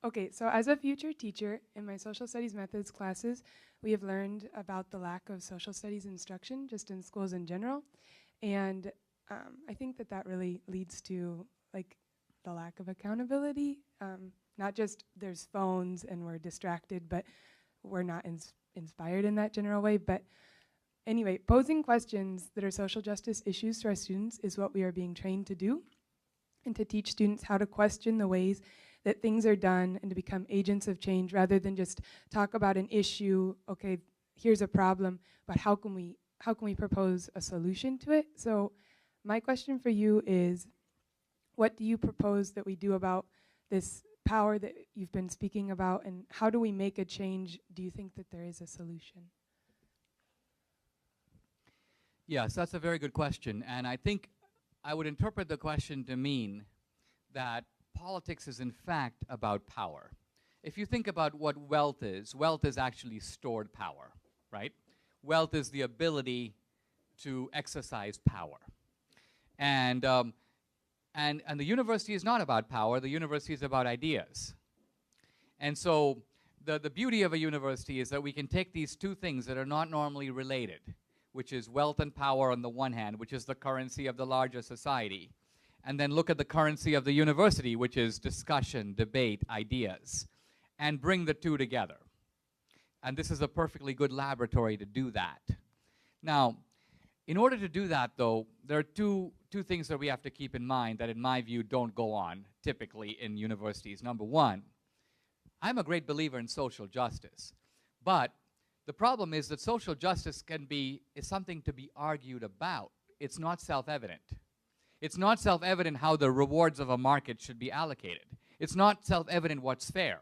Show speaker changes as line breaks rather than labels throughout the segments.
Okay, so as a future teacher, in my social studies methods classes, we have learned about the lack of social studies instruction just in schools in general. And I think that that really leads to like the lack of accountability. Not just there's phones and we're distracted, but we're not inspired in that general way. But anyway, posing questions that are social justice issues to our students is what we are being trained to do, and to teach students how to question the ways that things are done and to become agents of change rather than just talk about an issue, okay, here's a problem, but how can we propose a solution to it? So my question for you is, what do you propose that we do about this power that you've been speaking about, and how do we make a change? Do you think that there is a solution?
Yes, that's a very good question, and I think I would interpret the question to mean that politics is in fact about power. If you think about what wealth is actually stored power, right? Wealth is the ability to exercise power. And the university is not about power, the university is about ideas. And so the beauty of a university is that we can take these two things that are not normally related, which is wealth and power on the one hand, which is the currency of the larger society, and then look at the currency of the university, which is discussion, debate, ideas, and bring the two together. And this is a perfectly good laboratory to do that. Now, in order to do that, though, there are two things that we have to keep in mind that, in my view, don't go on typically in universities. Number one, I'm a great believer in social justice, but the problem is that social justice is something to be argued about. It's not self-evident. It's not self-evident how the rewards of a market should be allocated. It's not self-evident what's fair.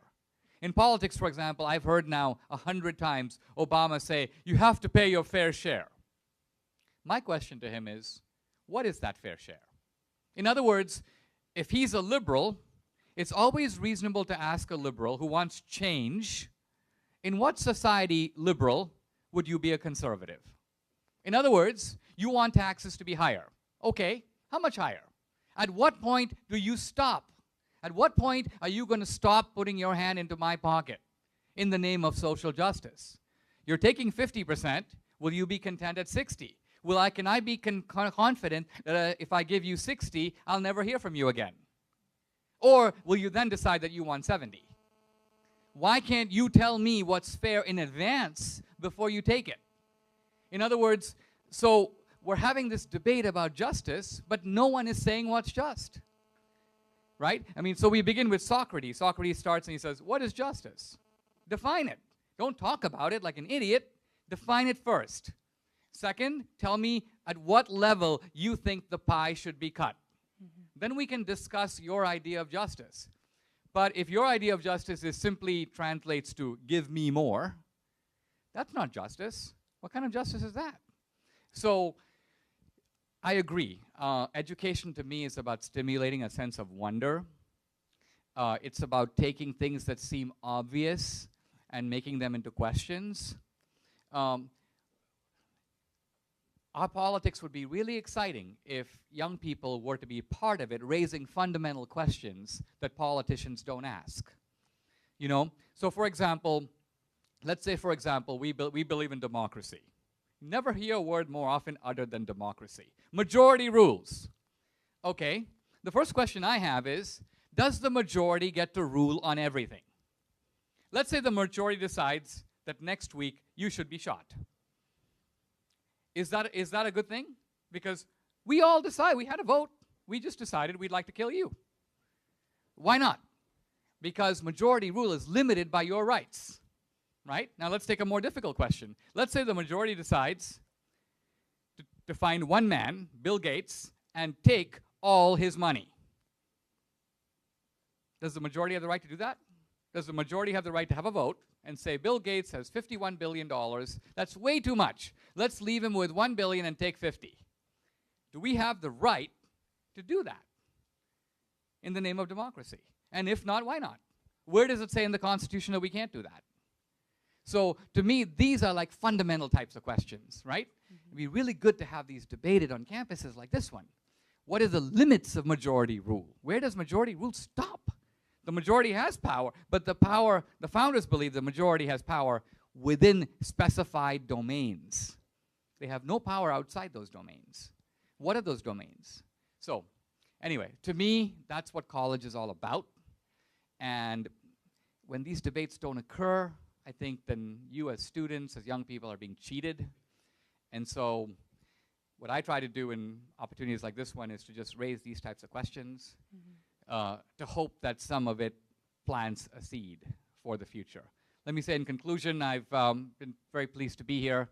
In politics, for example, I've heard now 100 times Obama say, you have to pay your fair share. My question to him is, what is that fair share? In other words, if he's a liberal, it's always reasonable to ask a liberal who wants change, in what society, liberal, would you be a conservative? In other words, you want taxes to be higher. Okay, how much higher? At what point do you stop? At what point are you going to stop putting your hand into my pocket in the name of social justice? You're taking 50%, will you be content at 60? Can I be confident that if I give you 60, I'll never hear from you again? Or will you then decide that you want 70? Why can't you tell me what's fair in advance before you take it? In other words, so we're having this debate about justice, but no one is saying what's just, right? I mean, so we begin with Socrates. Socrates starts and he says, what is justice? Define it. Don't talk about it like an idiot. Define it first. Second, tell me at what level you think the pie should be cut. Then we can discuss your idea of justice. But if your idea of justice simply translates to give me more, that's not justice. What kind of justice is that? So I agree. Education to me is about stimulating a sense of wonder. It's about taking things that seem obvious and making them into questions. Our politics would be really exciting if young people were to be part of it, raising fundamental questions that politicians don't ask. You know, so for example, let's say for example, we believe in democracy. Never hear a word more often uttered than democracy. Majority rules. Okay, the first question I have is, does the majority get to rule on everything? Let's say the majority decides that next week you should be shot. Is that a good thing? Because we all decide, we had a vote, we just decided we'd like to kill you. Why not? Because majority rule is limited by your rights, right? Now let's take a more difficult question. Let's say the majority decides to find one man, Bill Gates, and take all his money. Does the majority have the right to do that? Does the majority have the right to have a vote and say, Bill Gates has $51 billion, that's way too much. Let's leave him with $1 billion and take 50. Do we have the right to do that in the name of democracy? And if not, why not? Where does it say in the Constitution that we can't do that? So to me, these are like fundamental types of questions, right? It'd be really good to have these debated on campuses like this one. What are the limits of majority rule? Where does majority rule stop? The majority has power, but the founders believe the majority has power within specified domains. They have no power outside those domains. What are those domains? So, anyway, to me, that's what college is all about. And when these debates don't occur, I think then you as students, as young people, are being cheated. And so what I try to do in opportunities like this one is to just raise these types of questions to hope that some of it plants a seed for the future. Let me say in conclusion, I've been very pleased to be here.